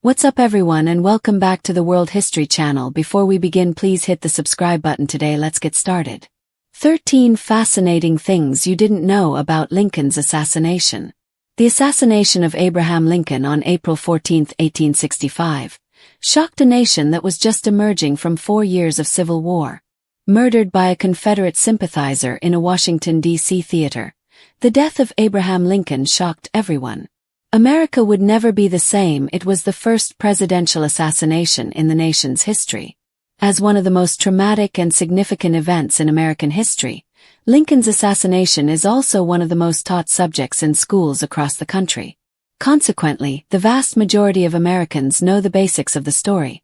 What's up everyone and welcome back to the World History Channel. Before we begin, please hit the subscribe button today. Let's get started. 13 fascinating things you didn't know about Lincoln's assassination. The assassination of Abraham Lincoln on April 14, 1865, shocked a nation that was just emerging from 4 years of civil war. Murdered by a Confederate sympathizer in a Washington, D.C. theater, the death of Abraham Lincoln shocked everyone. America would never be the same. It was the first presidential assassination in the nation's history. As one of the most traumatic and significant events in American history, Lincoln's assassination is also one of the most taught subjects in schools across the country. Consequently, the vast majority of Americans know the basics of the story.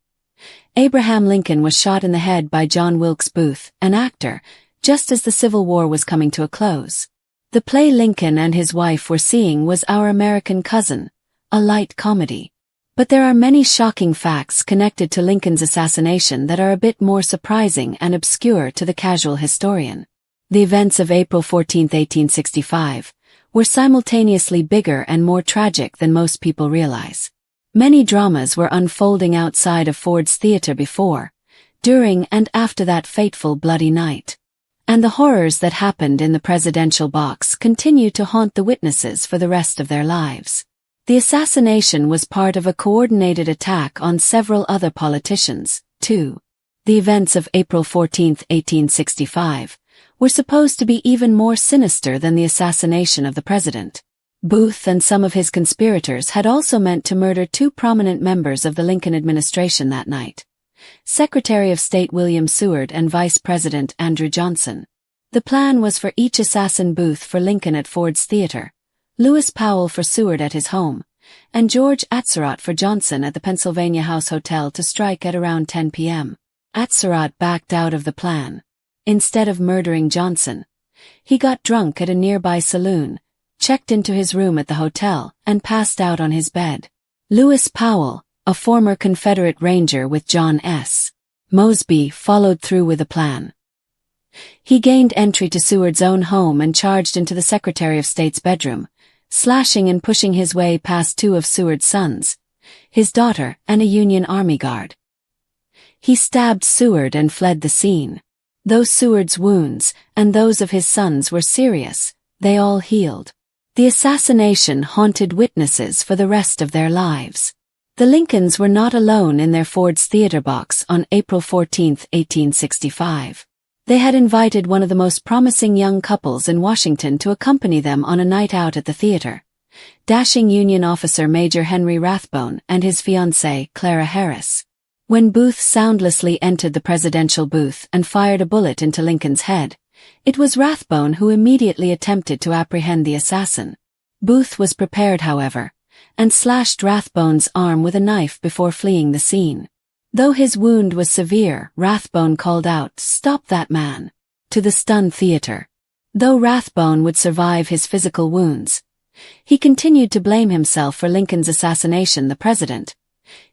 Abraham Lincoln was shot in the head by John Wilkes Booth, an actor, just as the Civil War was coming to a close. The play Lincoln and his wife were seeing was Our American Cousin, a light comedy. But there are many shocking facts connected to Lincoln's assassination that are a bit more surprising and obscure to the casual historian. The events of April 14, 1865, were simultaneously bigger and more tragic than most people realize. Many dramas were unfolding outside of Ford's Theater before, during and after that fateful bloody night. And the horrors that happened in the presidential box continue to haunt the witnesses for the rest of their lives. The assassination was part of a coordinated attack on several other politicians, too. The events of April 14, 1865, were supposed to be even more sinister than the assassination of the president. Booth and some of his conspirators had also meant to murder 2 prominent members of the Lincoln administration that night: Secretary of State William Seward and Vice President Andrew Johnson. The plan was for each assassin: Booth for Lincoln at Ford's Theater, Lewis Powell for Seward at his home, and George Atzerodt for Johnson at the Pennsylvania House Hotel to strike at around 10 p.m. Atzerodt backed out of the plan. Instead of murdering Johnson, he got drunk at a nearby saloon, checked into his room at the hotel, and passed out on his bed. Lewis Powell, a former Confederate Ranger with John S. Mosby, followed through with the plan. He gained entry to Seward's own home and charged into the Secretary of State's bedroom, slashing and pushing his way past 2 of Seward's sons, his daughter, and a Union Army guard. He stabbed Seward and fled the scene. Though Seward's wounds, and those of his sons, were serious, they all healed. The assassination haunted witnesses for the rest of their lives. The Lincolns were not alone in their Ford's Theater box on April 14, 1865. They had invited one of the most promising young couples in Washington to accompany them on a night out at the theater: dashing Union officer Major Henry Rathbone and his fiancée, Clara Harris. When Booth soundlessly entered the presidential booth and fired a bullet into Lincoln's head, it was Rathbone who immediately attempted to apprehend the assassin. Booth was prepared, however, and slashed Rathbone's arm with a knife before fleeing the scene. Though his wound was severe, Rathbone called out, "Stop that man!" to the stunned theater. Though Rathbone would survive his physical wounds, he continued to blame himself for Lincoln's assassination. The president,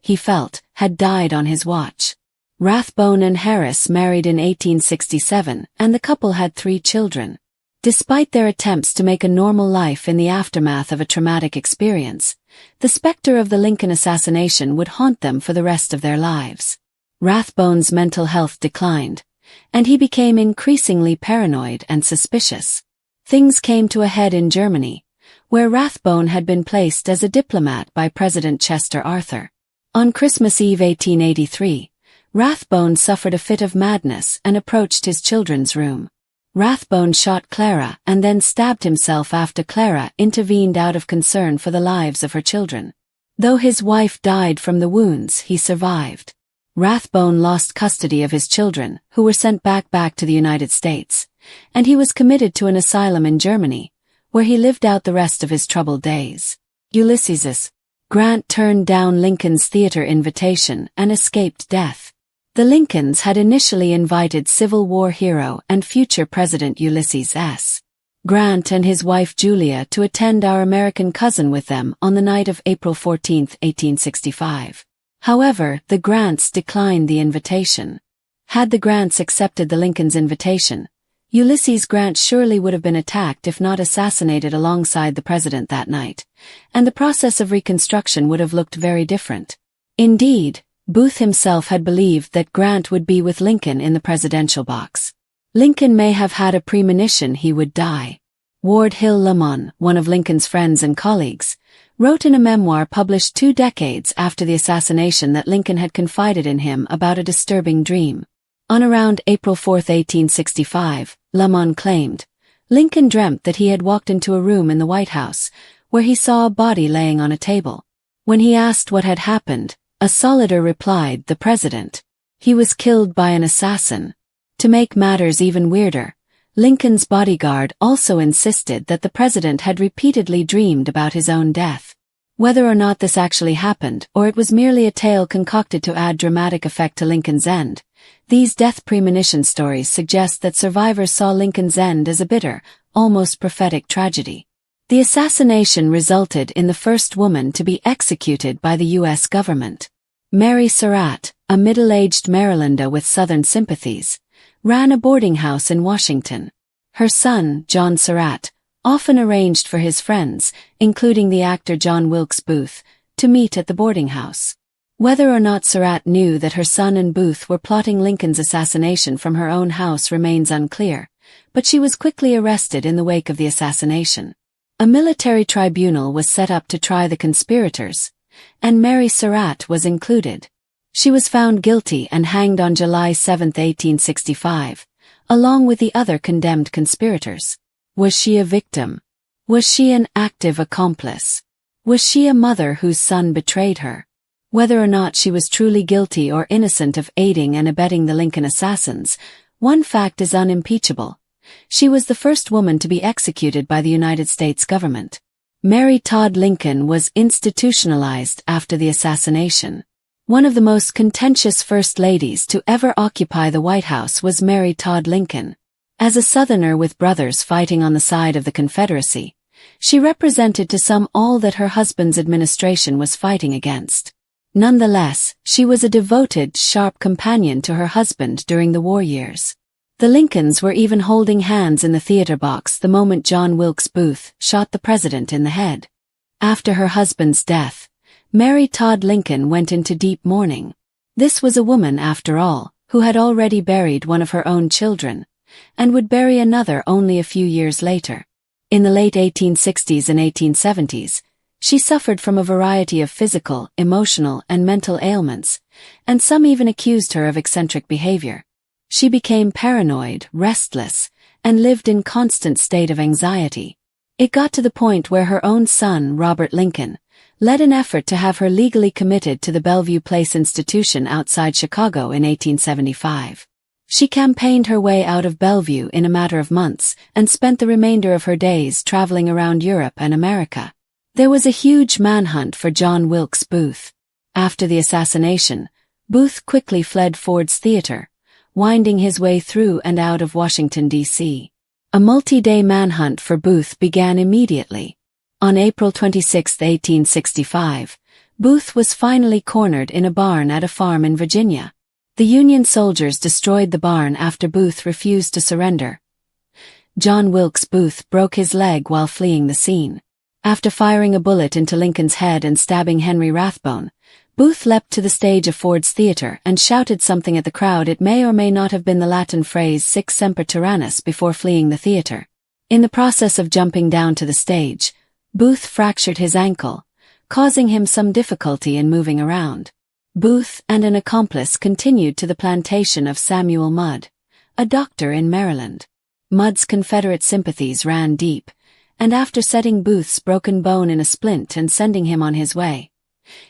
he felt, had died on his watch. Rathbone and Harris married in 1867, and the couple had 3 children. Despite their attempts to make a normal life in the aftermath of a traumatic experience, the specter of the Lincoln assassination would haunt them for the rest of their lives. Rathbone's mental health declined, and he became increasingly paranoid and suspicious. Things came to a head in Germany, where Rathbone had been placed as a diplomat by President Chester Arthur. On Christmas Eve 1883, Rathbone suffered a fit of madness and approached his children's room. Rathbone shot Clara and then stabbed himself after Clara intervened out of concern for the lives of her children. Though his wife died from the wounds, he survived. Rathbone lost custody of his children, who were sent back to the United States, and he was committed to an asylum in Germany, where he lived out the rest of his troubled days. Ulysses S. Grant turned down Lincoln's theater invitation and escaped death. The Lincolns had initially invited Civil War hero and future President Ulysses S. Grant and his wife Julia to attend Our American Cousin with them on the night of April 14, 1865. However, the Grants declined the invitation. Had the Grants accepted the Lincolns' invitation, Ulysses Grant surely would have been attacked if not assassinated alongside the president that night, and the process of Reconstruction would have looked very different. Indeed, Booth himself had believed that Grant would be with Lincoln in the presidential box. Lincoln may have had a premonition he would die. Ward Hill Lamon, one of Lincoln's friends and colleagues, wrote in a memoir published 2 decades after the assassination that Lincoln had confided in him about a disturbing dream. On around April 4, 1865, Lamon claimed, Lincoln dreamt that he had walked into a room in the White House, where he saw a body laying on a table. When he asked what had happened, a solider replied, "The president. He was killed by an assassin." To make matters even weirder, Lincoln's bodyguard also insisted that the president had repeatedly dreamed about his own death. Whether or not this actually happened, or it was merely a tale concocted to add dramatic effect to Lincoln's end, these death premonition stories suggest that survivors saw Lincoln's end as a bitter, almost prophetic tragedy. The assassination resulted in the first woman to be executed by the U.S. government. Mary Surratt, a middle-aged Marylander with Southern sympathies, ran a boarding house in Washington. Her son, John Surratt, often arranged for his friends, including the actor John Wilkes Booth, to meet at the boarding house. Whether or not Surratt knew that her son and Booth were plotting Lincoln's assassination from her own house remains unclear, but she was quickly arrested in the wake of the assassination. A military tribunal was set up to try the conspirators, and Mary Surratt was included. She was found guilty and hanged on July 7, 1865, along with the other condemned conspirators. Was she a victim? Was she an active accomplice? Was she a mother whose son betrayed her? Whether or not she was truly guilty or innocent of aiding and abetting the Lincoln assassins, one fact is unimpeachable. She was the first woman to be executed by the United States government. Mary Todd Lincoln was institutionalized after the assassination. One of the most contentious first ladies to ever occupy the White House was Mary Todd Lincoln. As a Southerner with brothers fighting on the side of the Confederacy, she represented to some all that her husband's administration was fighting against. Nonetheless, she was a devoted, sharp companion to her husband during the war years. The Lincolns were even holding hands in the theater box the moment John Wilkes Booth shot the president in the head. After her husband's death, Mary Todd Lincoln went into deep mourning. This was a woman, after all, who had already buried one of her own children, and would bury another only a few years later. In the late 1860s and 1870s, she suffered from a variety of physical, emotional, and mental ailments, and some even accused her of eccentric behavior. She became paranoid, restless, and lived in constant state of anxiety. It got to the point where her own son, Robert Lincoln, led an effort to have her legally committed to the Bellevue Place institution outside Chicago in 1875. She campaigned her way out of Bellevue in a matter of months and spent the remainder of her days traveling around Europe and America. There was a huge manhunt for John Wilkes Booth. After the assassination, Booth quickly fled Ford's Theater, winding his way through and out of Washington, D.C. A multi-day manhunt for Booth began immediately. On April 26, 1865, Booth was finally cornered in a barn at a farm in Virginia. The Union soldiers destroyed the barn after Booth refused to surrender. John Wilkes Booth broke his leg while fleeing the scene. After firing a bullet into Lincoln's head and stabbing Henry Rathbone, Booth leapt to the stage of Ford's Theater and shouted something at the crowd. It may or may not have been the Latin phrase Sic Semper Tyrannis before fleeing the theater. In the process of jumping down to the stage, Booth fractured his ankle, causing him some difficulty in moving around. Booth and an accomplice continued to the plantation of Samuel Mudd, a doctor in Maryland. Mudd's Confederate sympathies ran deep, and after setting Booth's broken bone in a splint and sending him on his way,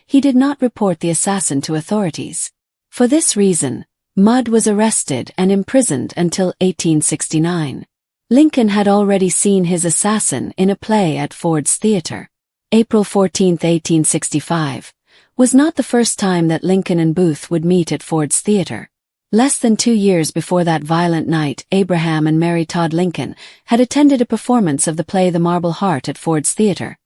he did not report the assassin to authorities. For this reason, Mudd was arrested and imprisoned until 1869. Lincoln had already seen his assassin in a play at Ford's Theater. April 14, 1865, was not the first time that Lincoln and Booth would meet at Ford's Theater. Less than 2 years before that violent night, Abraham and Mary Todd Lincoln had attended a performance of the play The Marble Heart at Ford's Theater,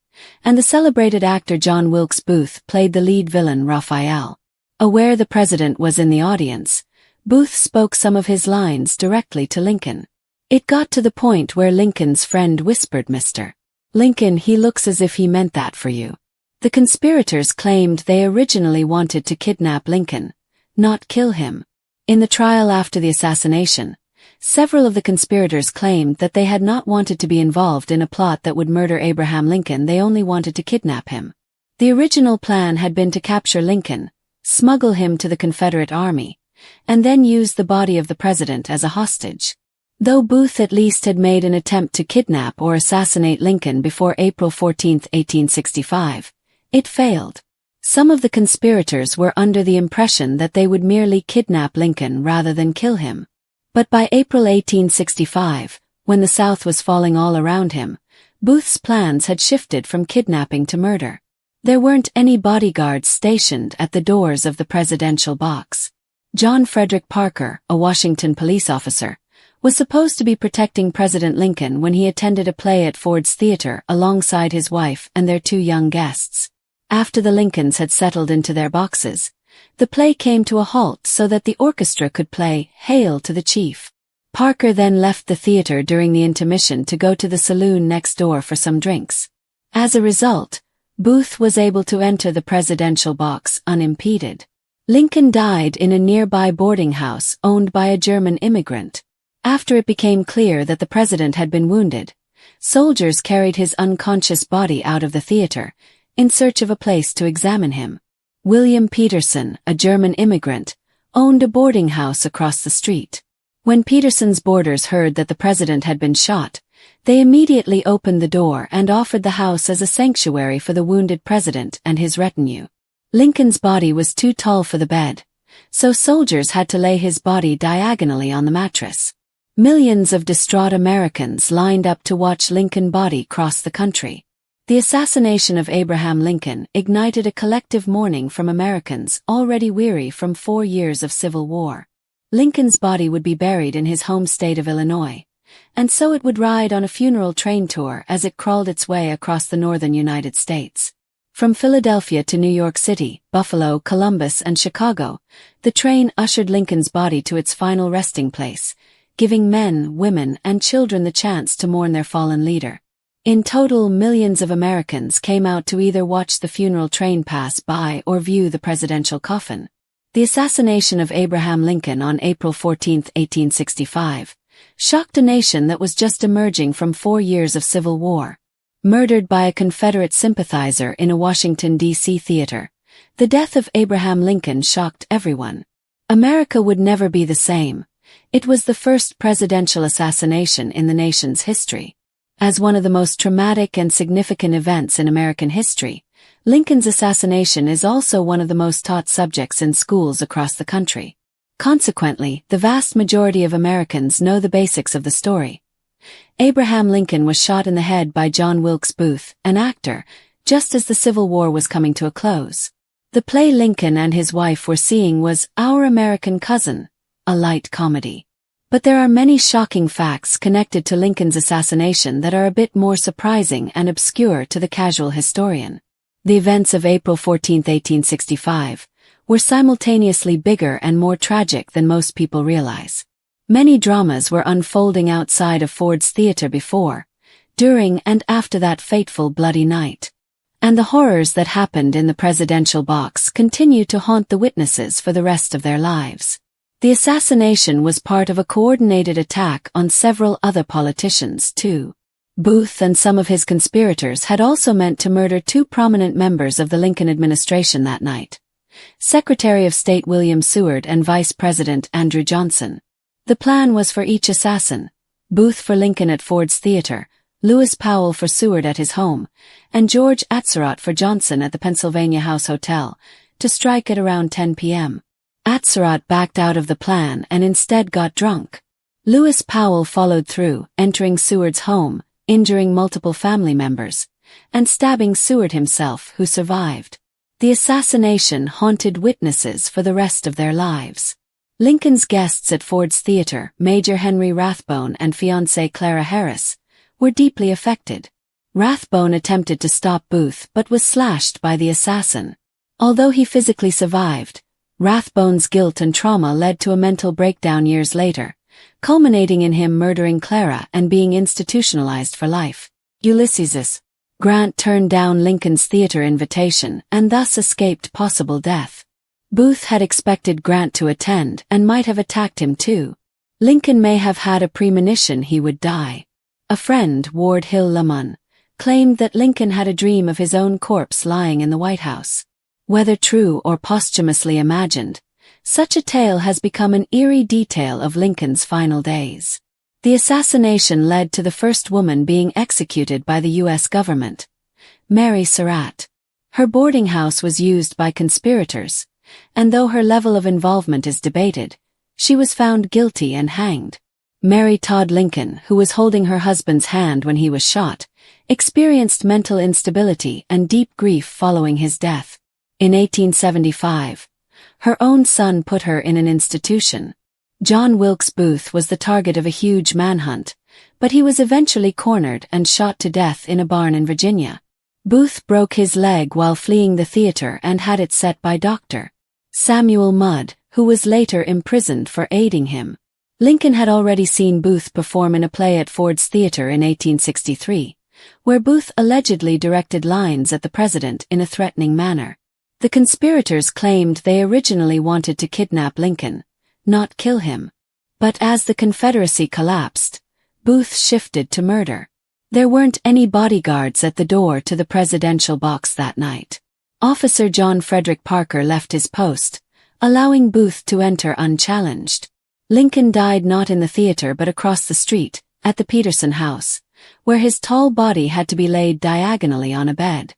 and the celebrated actor John Wilkes Booth played the lead villain Raphael. Aware the president was in the audience, Booth spoke some of his lines directly to Lincoln. It got to the point where Lincoln's friend whispered, "Mr. Lincoln, he looks as if he meant that for you." The conspirators claimed they originally wanted to kidnap Lincoln, not kill him. In the trial after the assassination, several of the conspirators claimed that they had not wanted to be involved in a plot that would murder Abraham Lincoln, they only wanted to kidnap him. The original plan had been to capture Lincoln, smuggle him to the Confederate Army, and then use the body of the president as a hostage. Though Booth at least had made an attempt to kidnap or assassinate Lincoln before April 14, 1865, it failed. Some of the conspirators were under the impression that they would merely kidnap Lincoln rather than kill him. But by April 1865, when the South was falling all around him, Booth's plans had shifted from kidnapping to murder. There weren't any bodyguards stationed at the doors of the presidential box. John Frederick Parker, a Washington police officer, was supposed to be protecting President Lincoln when he attended a play at Ford's Theater alongside his wife and their 2 young guests. After the Lincolns had settled into their boxes, the play came to a halt so that the orchestra could play "Hail to the Chief." Parker then left the theater during the intermission to go to the saloon next door for some drinks. As a result, Booth was able to enter the presidential box unimpeded. Lincoln died in a nearby boarding house owned by a German immigrant. After it became clear that the president had been wounded, soldiers carried his unconscious body out of the theater, in search of a place to examine him. William Peterson, a German immigrant, owned a boarding house across the street. When Peterson's boarders heard that the president had been shot, they immediately opened the door and offered the house as a sanctuary for the wounded president and his retinue. Lincoln's body was too tall for the bed, so soldiers had to lay his body diagonally on the mattress. Millions of distraught Americans lined up to watch Lincoln's body cross the country. The assassination of Abraham Lincoln ignited a collective mourning from Americans already weary from 4 years of Civil War. Lincoln's body would be buried in his home state of Illinois, and so it would ride on a funeral train tour as it crawled its way across the northern United States. From Philadelphia to New York City, Buffalo, Columbus, and Chicago, the train ushered Lincoln's body to its final resting place, giving men, women, and children the chance to mourn their fallen leader. In total, millions of Americans came out to either watch the funeral train pass by or view the presidential coffin. The assassination of Abraham Lincoln on April 14, 1865, shocked a nation that was just emerging from 4 years of civil war. Murdered by a Confederate sympathizer in a Washington, D.C. theater, the death of Abraham Lincoln shocked everyone. America would never be the same. It was the first presidential assassination in the nation's history. As one of the most traumatic and significant events in American history, Lincoln's assassination is also one of the most taught subjects in schools across the country. Consequently, the vast majority of Americans know the basics of the story. Abraham Lincoln was shot in the head by John Wilkes Booth, an actor, just as the Civil War was coming to a close. The play Lincoln and his wife were seeing was Our American Cousin, a light comedy. But there are many shocking facts connected to Lincoln's assassination that are a bit more surprising and obscure to the casual historian. The events of April 14, 1865, were simultaneously bigger and more tragic than most people realize. Many dramas were unfolding outside of Ford's Theater before, during and after that fateful bloody night. And the horrors that happened in the presidential box continue to haunt the witnesses for the rest of their lives. The assassination was part of a coordinated attack on several other politicians, too. Booth and some of his conspirators had also meant to murder 2 prominent members of the Lincoln administration that night: Secretary of State William Seward and Vice President Andrew Johnson. The plan was for each assassin: Booth for Lincoln at Ford's Theater, Lewis Powell for Seward at his home, and George Atzerodt for Johnson at the Pennsylvania House Hotel, to strike at around 10 p.m. Atzerodt backed out of the plan and instead got drunk. Lewis Powell followed through, entering Seward's home, injuring multiple family members, and stabbing Seward himself, who survived. The assassination haunted witnesses for the rest of their lives. Lincoln's guests at Ford's Theater, Major Henry Rathbone and fiancée Clara Harris, were deeply affected. Rathbone attempted to stop Booth but was slashed by the assassin. Although he physically survived, Rathbone's guilt and trauma led to a mental breakdown years later, culminating in him murdering Clara and being institutionalized for life. Ulysses S. Grant turned down Lincoln's theater invitation and thus escaped possible death. Booth had expected Grant to attend and might have attacked him too. Lincoln may have had a premonition he would die. A friend, Ward Hill Lamon, claimed that Lincoln had a dream of his own corpse lying in the White House. Whether true or posthumously imagined, such a tale has become an eerie detail of Lincoln's final days. The assassination led to the first woman being executed by the U.S. government, Mary Surratt. Her boarding house was used by conspirators, and though her level of involvement is debated, she was found guilty and hanged. Mary Todd Lincoln, who was holding her husband's hand when he was shot, experienced mental instability and deep grief following his death. In 1875, her own son put her in an institution. John Wilkes Booth was the target of a huge manhunt, but he was eventually cornered and shot to death in a barn in Virginia. Booth broke his leg while fleeing the theater and had it set by Dr. Samuel Mudd, who was later imprisoned for aiding him. Lincoln had already seen Booth perform in a play at Ford's Theater in 1863, where Booth allegedly directed lines at the president in a threatening manner. The conspirators claimed they originally wanted to kidnap Lincoln, not kill him. But as the Confederacy collapsed, Booth shifted to murder. There weren't any bodyguards at the door to the presidential box that night. Officer John Frederick Parker left his post, allowing Booth to enter unchallenged. Lincoln died not in the theater but across the street, at the Peterson House, where his tall body had to be laid diagonally on a bed.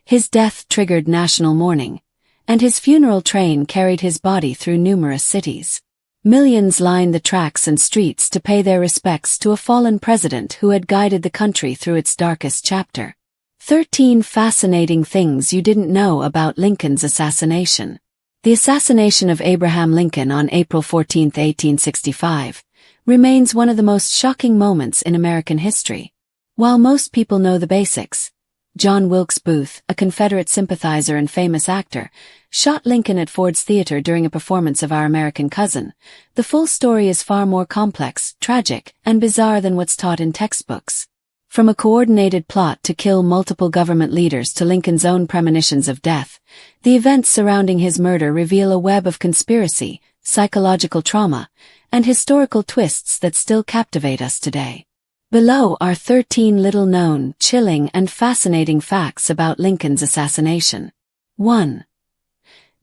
His death triggered national mourning, and his funeral train carried his body through numerous cities. Millions lined the tracks and streets to pay their respects to a fallen president who had guided the country through its darkest chapter. 13 fascinating things you didn't know about Lincoln's assassination. The assassination of Abraham Lincoln on April 14, 1865, remains one of the most shocking moments in American history. While most people know the basics, John Wilkes Booth, a Confederate sympathizer and famous actor, shot Lincoln at Ford's Theater during a performance of Our American Cousin. The full story is far more complex, tragic, and bizarre than what's taught in textbooks. From a coordinated plot to kill multiple government leaders to Lincoln's own premonitions of death, the events surrounding his murder reveal a web of conspiracy, psychological trauma, and historical twists that still captivate us today. Below are 13 little-known, chilling, and fascinating facts about Lincoln's assassination. 1.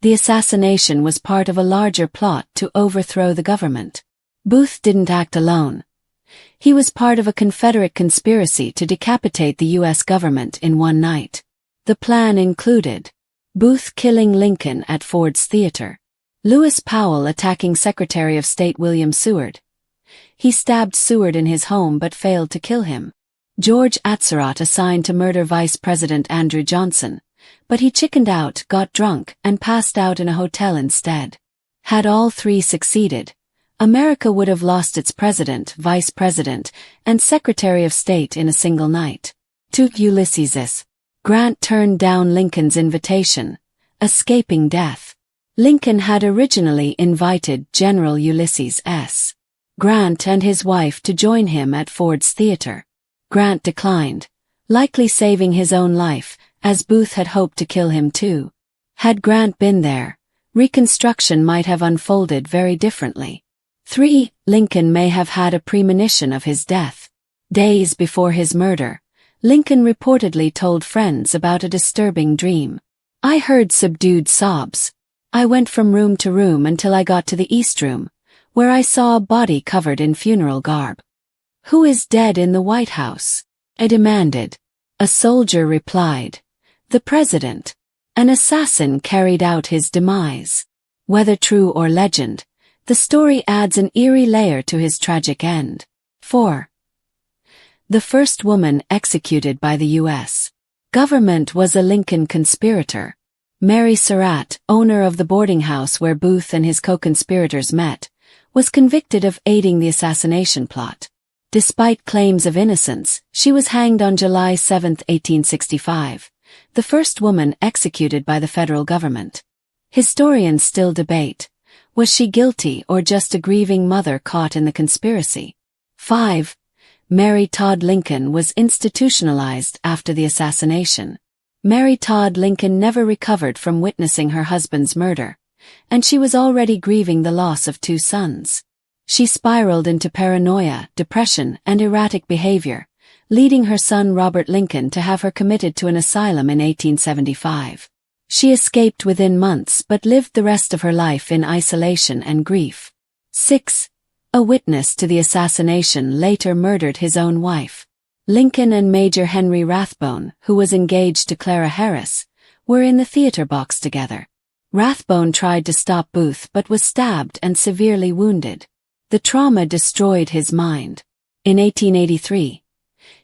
The assassination was part of a larger plot to overthrow the government. Booth didn't act alone. He was part of a Confederate conspiracy to decapitate the U.S. government in one night. The plan included Booth killing Lincoln at Ford's Theater, Lewis Powell attacking Secretary of State William Seward. He stabbed Seward in his home but failed to kill him. George Atzerodt assigned to murder Vice President Andrew Johnson, but he chickened out, got drunk, and passed out in a hotel instead. Had all three succeeded, America would have lost its president, vice president, and secretary of state in a single night. 2. Ulysses S. Grant turned down Lincoln's invitation, escaping death. Lincoln had originally invited General Ulysses S. Grant and his wife to join him at Ford's Theater. Grant declined, likely saving his own life, as Booth had hoped to kill him too. Had Grant been there, Reconstruction might have unfolded very differently. 3. Lincoln may have had a premonition of his death. Days before his murder, Lincoln reportedly told friends about a disturbing dream. I heard subdued sobs. I went from room to room until I got to the East Room, where I saw a body covered in funeral garb. Who is dead in the White House? I demanded. A soldier replied, the president. An assassin carried out his demise. Whether true or legend, the story adds an eerie layer to his tragic end. 4. The first woman executed by the U.S. government was a Lincoln conspirator. Mary Surratt, owner of the boarding house where Booth and his co-conspirators met, was convicted of aiding the assassination plot. Despite claims of innocence, she was hanged on July 7, 1865, the first woman executed by the federal government. Historians still debate, was she guilty or just a grieving mother caught in the conspiracy? 5. Mary Todd Lincoln was institutionalized after the assassination. Mary Todd Lincoln never recovered from witnessing her husband's murder, and she was already grieving the loss of 2 sons. She spiraled into paranoia, depression, and erratic behavior, leading her son Robert Lincoln to have her committed to an asylum in 1875. She escaped within months but lived the rest of her life in isolation and grief. 6. A witness to the assassination later murdered his own wife. Lincoln and Major Henry Rathbone, who was engaged to Clara Harris, were in the theater box together. Rathbone tried to stop Booth but was stabbed and severely wounded. The trauma destroyed his mind. In 1883,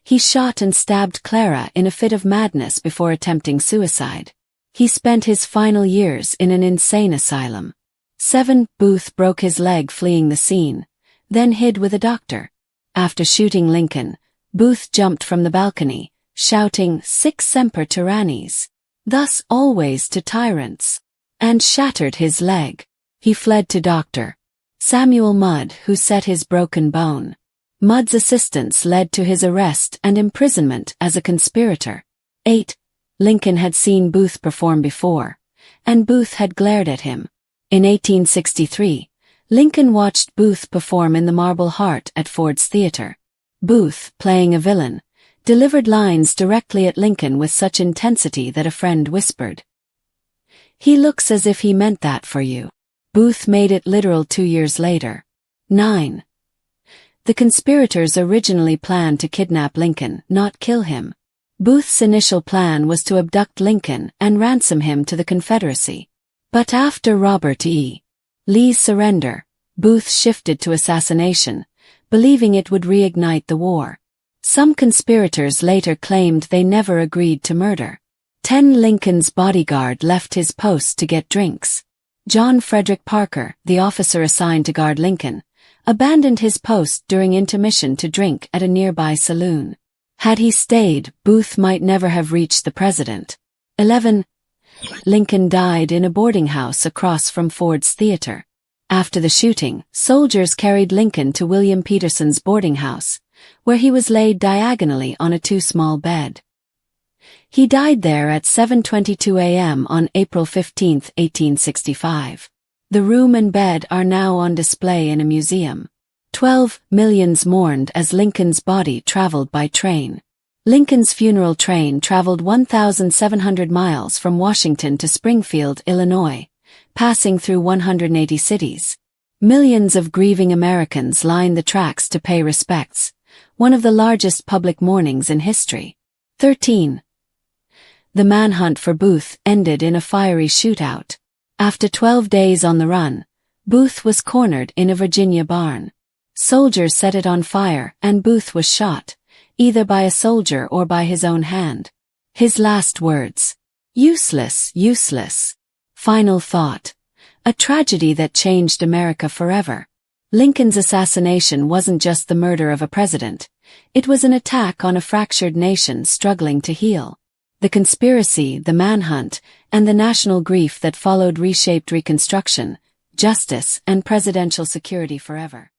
he shot and stabbed Clara in a fit of madness before attempting suicide. He spent his final years in an insane asylum. 7. Booth broke his leg fleeing the scene, then hid with a doctor. After shooting Lincoln, Booth jumped from the balcony, shouting, "Sic semper tyrannis," thus always to tyrants, and shattered his leg. He fled to Dr. Samuel Mudd, who set his broken bone. Mudd's assistance led to his arrest and imprisonment as a conspirator. 8. Lincoln had seen Booth perform before, and Booth had glared at him. In 1863, Lincoln watched Booth perform in the Marble Heart at Ford's Theater. Booth, playing a villain, delivered lines directly at Lincoln with such intensity that a friend whispered, "He looks as if he meant that for you." Booth made it literal 2 years later. 9. The conspirators originally planned to kidnap Lincoln, not kill him. Booth's initial plan was to abduct Lincoln and ransom him to the Confederacy. But after Robert E. Lee's surrender, Booth shifted to assassination, believing it would reignite the war. Some conspirators later claimed they never agreed to murder. 10. Lincoln's bodyguard left his post to get drinks. John Frederick Parker, the officer assigned to guard Lincoln, abandoned his post during intermission to drink at a nearby saloon. Had he stayed, Booth might never have reached the president. 11. Lincoln died in a boarding house across from Ford's Theater. After the shooting, soldiers carried Lincoln to William Peterson's boarding house, where he was laid diagonally on a too-small bed. He died there at 7:22 a.m. on April 15, 1865. The room and bed are now on display in a museum. 12. Millions mourned as Lincoln's body traveled by train. Lincoln's funeral train traveled 1,700 miles from Washington to Springfield, Illinois, passing through 180 cities. Millions of grieving Americans lined the tracks to pay respects, one of the largest public mournings in history. 13. The manhunt for Booth ended in a fiery shootout. After 12 days on the run, Booth was cornered in a Virginia barn. Soldiers set it on fire and Booth was shot, either by a soldier or by his own hand. His last words, "Useless, useless." Final thought, a tragedy that changed America forever. Lincoln's assassination wasn't just the murder of a president, it was an attack on a fractured nation struggling to heal. The conspiracy, the manhunt, and the national grief that followed reshaped Reconstruction, justice, and presidential security forever.